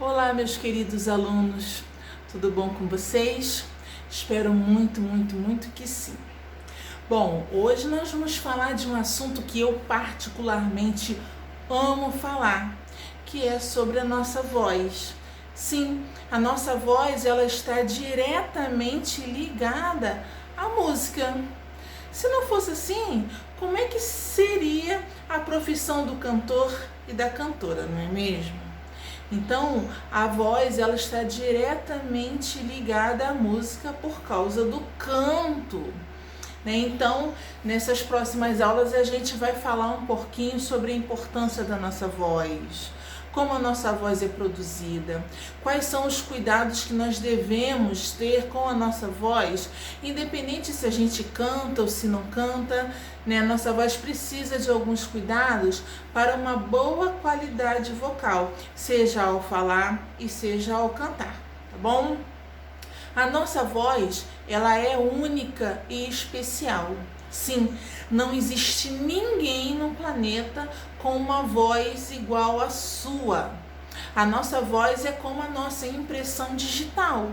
Olá, meus queridos alunos, tudo bom com vocês? Espero muito que sim. Bom, hoje nós vamos falar de um assunto que eu particularmente amo falar, que é sobre a nossa voz. Sim, a nossa voz ela está diretamente ligada à música. Se não fosse assim, como é que seria a profissão do cantor e da cantora, não é mesmo? Então, a voz ela está diretamente ligada à música por causa do canto, né? Então, nessas próximas aulas a gente vai falar um pouquinho sobre a importância da nossa voz, como a nossa voz é produzida, quais são os cuidados que nós devemos ter com a nossa voz, independente se a gente canta ou se não canta, né? A nossa voz precisa de alguns cuidados para uma boa qualidade vocal, seja ao falar e seja ao cantar, tá bom? A nossa voz, ela é única e especial. Sim, não existe ninguém no planeta com uma voz igual à sua. A nossa voz é como a nossa impressão digital.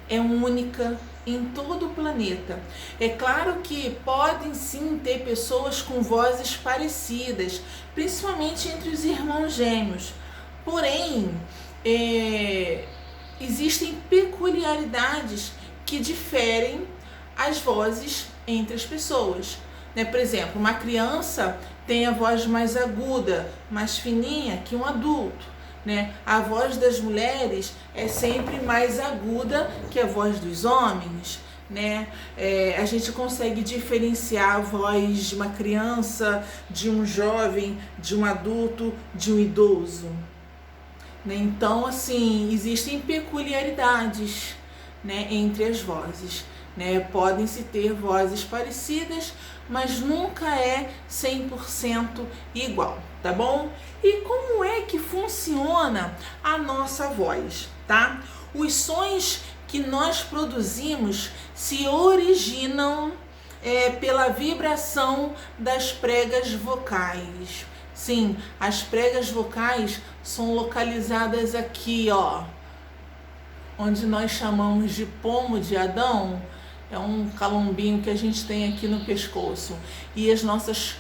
É única em todo o planeta. É claro que podem sim ter pessoas com vozes parecidas, principalmente entre os irmãos gêmeos. Porém, existem peculiaridades que diferem as vozes entre as pessoas, né? Por exemplo, uma criança tem a voz mais aguda, mais fininha que um adulto, né? A voz das mulheres é sempre mais aguda que a voz dos homens, né? A gente consegue diferenciar a voz de uma criança, de um jovem, de um adulto, de um idoso, né? Então, assim, existem peculiaridades, né, entre as vozes, né? Podem-se ter vozes parecidas, mas nunca é 100% igual, tá bom? E como é que funciona a nossa voz, tá? Os sons que nós produzimos se originam pela vibração das pregas vocais. Sim, as pregas vocais são localizadas aqui, ó, onde nós chamamos de pomo de Adão. É um calombinho que a gente tem aqui no pescoço. E as nossas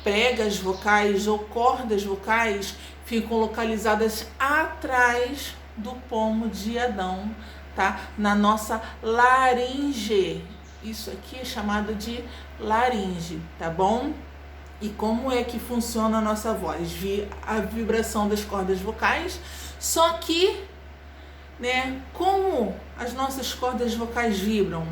pregas vocais ou cordas vocais ficam localizadas atrás do pomo de Adão, tá? Na nossa laringe. Isso aqui é chamado de laringe, tá bom? E como é que funciona a nossa voz? A vibração das cordas vocais, só que, né, como as nossas cordas vocais vibram?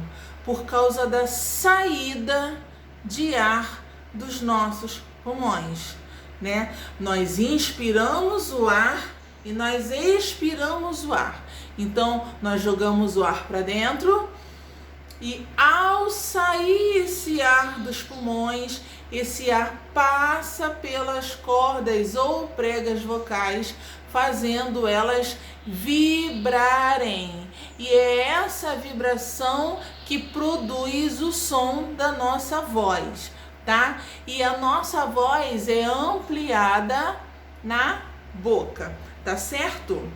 Por causa da saída de ar dos nossos pulmões, né? Nós inspiramos o ar e nós expiramos o ar. Então, nós jogamos o ar para dentro e ao sair esse ar dos pulmões, esse ar passa pelas cordas ou pregas vocais, fazendo elas vibrarem. E é essa vibração que produz o som da nossa voz, tá? E a nossa voz é ampliada na boca, tá certo?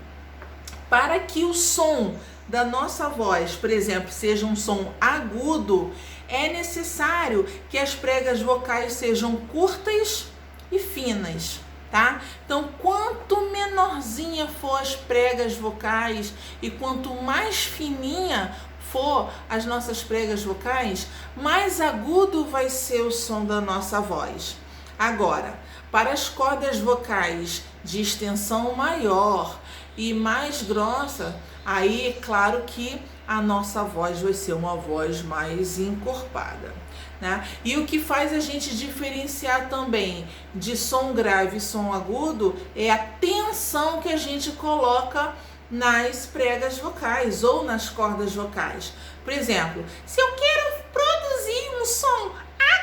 Para que o som da nossa voz, por exemplo, seja um som agudo, é necessário que as pregas vocais sejam curtas e finas, tá? Então, quanto menorzinha for as pregas vocais e quanto mais fininha for as nossas pregas vocais, mais agudo vai ser o som da nossa voz. Agora, para as cordas vocais de extensão maior e mais grossa, aí é claro que a nossa voz vai ser uma voz mais encorpada, né? E o que faz a gente diferenciar também de som grave e som agudo é a tensão que a gente coloca nas pregas vocais ou nas cordas vocais. Por exemplo, se eu quero produzir um som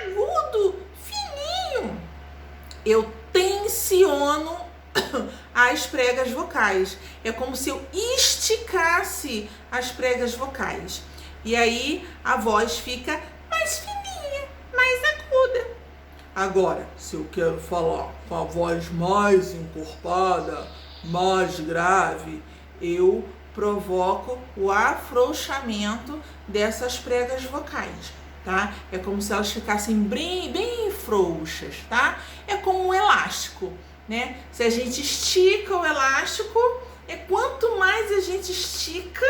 agudo, fininho, eu tensiono as pregas vocais. É como se eu esticasse as pregas vocais. E aí a voz fica mais fininha, mais aguda. Agora, se eu quero falar com a voz mais encorpada, mais grave, eu provoco o afrouxamento dessas pregas vocais, tá? É como se elas ficassem bem frouxas, tá? É como um elástico, né? Se a gente estica o elástico, quanto mais a gente estica,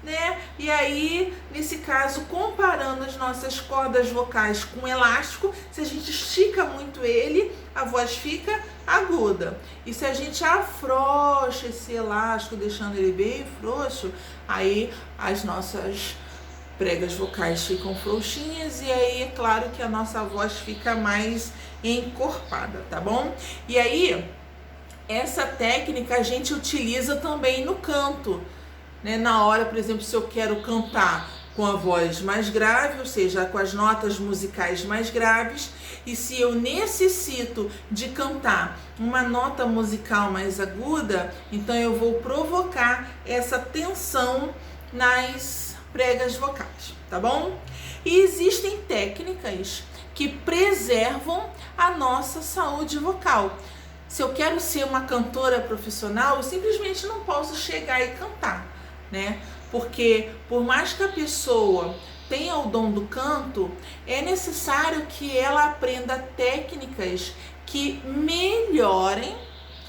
né? E aí, nesse caso, comparando as nossas cordas vocais com o elástico, se a gente estica muito ele, a voz fica aguda. E se a gente afrouxa esse elástico, deixando ele bem frouxo, aí as nossas pregas vocais ficam frouxinhas e aí é claro que a nossa voz fica mais encorpada, tá bom? E aí, essa técnica a gente utiliza também no canto, né? Na hora, por exemplo, se eu quero cantar com a voz mais grave, ou seja, com as notas musicais mais graves, e se eu necessito de cantar uma nota musical mais aguda, então eu vou provocar essa tensão nas pregas vocais, tá bom? E existem técnicas que preservam a nossa saúde vocal. Se eu quero ser uma cantora profissional, eu simplesmente não posso chegar e cantar, né? Porque por mais que a pessoa tenha o dom do canto, é necessário que ela aprenda técnicas que melhorem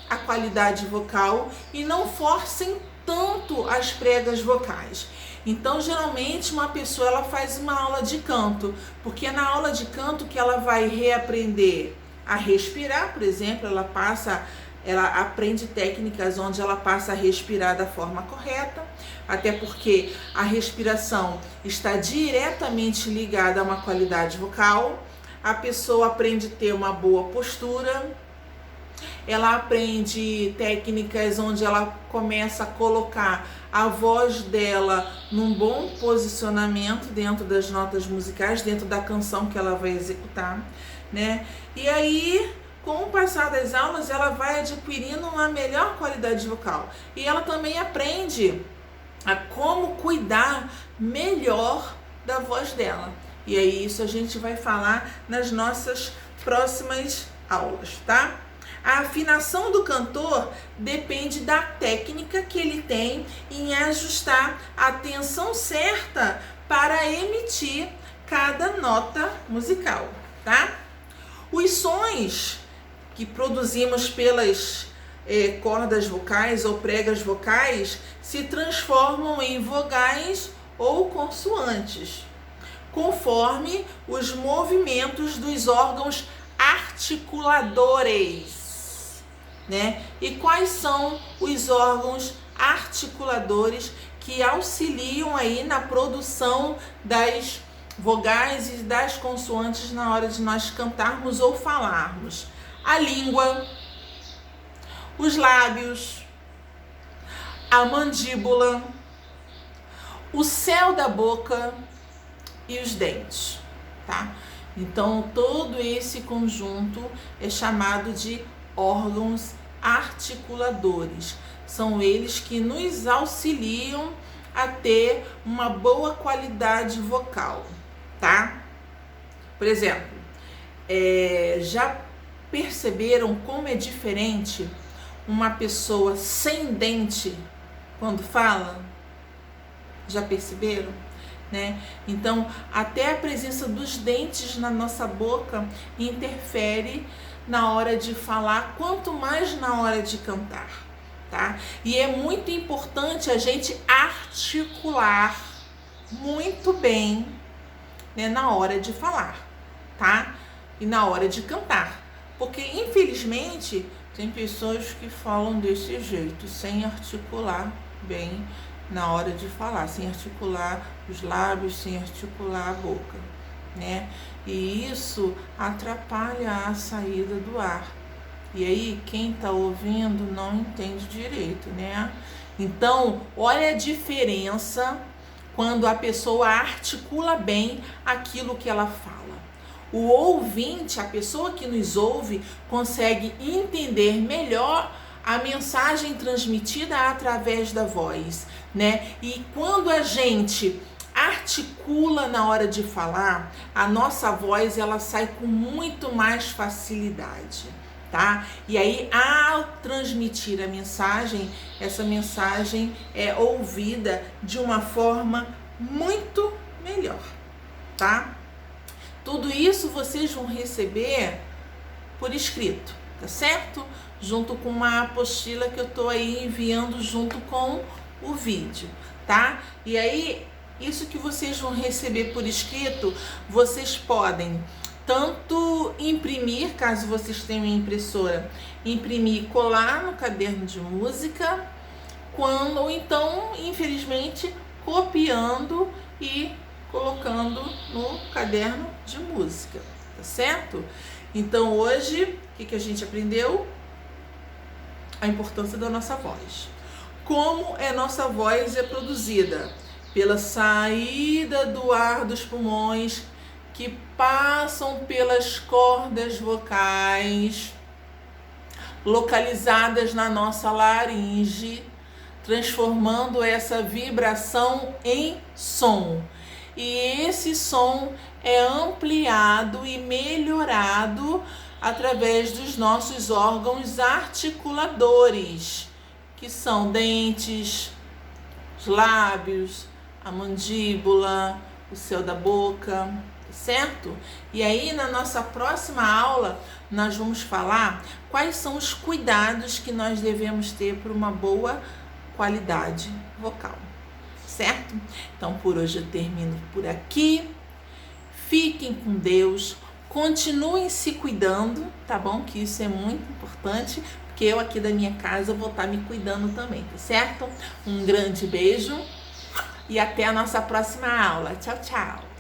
a qualidade vocal e não forcem tanto as pregas vocais. Então, geralmente, uma pessoa ela faz uma aula de canto, porque é na aula de canto que ela vai reaprender a respirar, por exemplo, ela aprende técnicas onde ela passa a respirar da forma correta, até porque a respiração está diretamente ligada a uma qualidade vocal. A pessoa aprende a ter uma boa postura, ela aprende técnicas onde ela começa a colocar a voz dela num bom posicionamento dentro das notas musicais, dentro da canção que ela vai executar, né? E aí, com o passar das aulas, ela vai adquirindo uma melhor qualidade vocal. E ela também aprende a como cuidar melhor da voz dela. E aí, isso a gente vai falar nas nossas próximas aulas, tá? A afinação do cantor depende da técnica que ele tem em ajustar a tensão certa para emitir cada nota musical, tá? Os sons que produzimos pelas cordas vocais ou pregas vocais se transformam em vogais ou consoantes, conforme os movimentos dos órgãos articuladores, né? E quais são os órgãos articuladores que auxiliam aí na produção das vogais e das consoantes na hora de nós cantarmos ou falarmos? A língua, os lábios, a mandíbula, o céu da boca e os dentes, tá? Então, todo esse conjunto é chamado de órgãos articuladores. São eles que nos auxiliam a ter uma boa qualidade vocal, tá? Por exemplo, já perceberam como é diferente uma pessoa sem dente quando fala? Já perceberam? Né? Então, até a presença dos dentes na nossa boca interfere na hora de falar, quanto mais na hora de cantar, tá? E é muito importante a gente articular muito bem, né, na hora de falar, tá? E na hora de cantar, porque infelizmente tem pessoas que falam desse jeito, sem articular bem na hora de falar, sem articular os lábios, sem articular a boca, né? E isso atrapalha a saída do ar. E aí, quem tá ouvindo não entende direito, né? Então, olha a diferença quando a pessoa articula bem aquilo que ela fala. O ouvinte, a pessoa que nos ouve, consegue entender melhor a mensagem transmitida através da voz, né? E quando a gente articula na hora de falar, a nossa voz ela sai com muito mais facilidade, tá? E aí, ao transmitir a mensagem, essa mensagem é ouvida de uma forma muito melhor, tá? Tudo isso vocês vão receber por escrito, tá certo? Junto com uma apostila que eu tô aí enviando junto com o vídeo, tá? E aí, isso que vocês vão receber por escrito, vocês podem tanto imprimir, caso vocês tenham impressora, imprimir e colar no caderno de música, ou então, infelizmente, copiando e colocando no caderno de música, tá certo? Então hoje, o que a gente aprendeu? A importância da nossa voz. Como nossa voz é produzida? Pela saída do ar dos pulmões que passam pelas cordas vocais localizadas na nossa laringe, transformando essa vibração em som. E esse som é ampliado e melhorado através dos nossos órgãos articuladores, que são dentes, os lábios, a mandíbula, o céu da boca, certo? E aí, na nossa próxima aula, nós vamos falar quais são os cuidados que nós devemos ter para uma boa qualidade vocal, certo? Então, por hoje eu termino por aqui. Fiquem com Deus, continuem se cuidando, tá bom? Que isso é muito importante, porque eu aqui da minha casa vou estar me cuidando também, tá certo? Um grande beijo e até a nossa próxima aula. Tchau, tchau!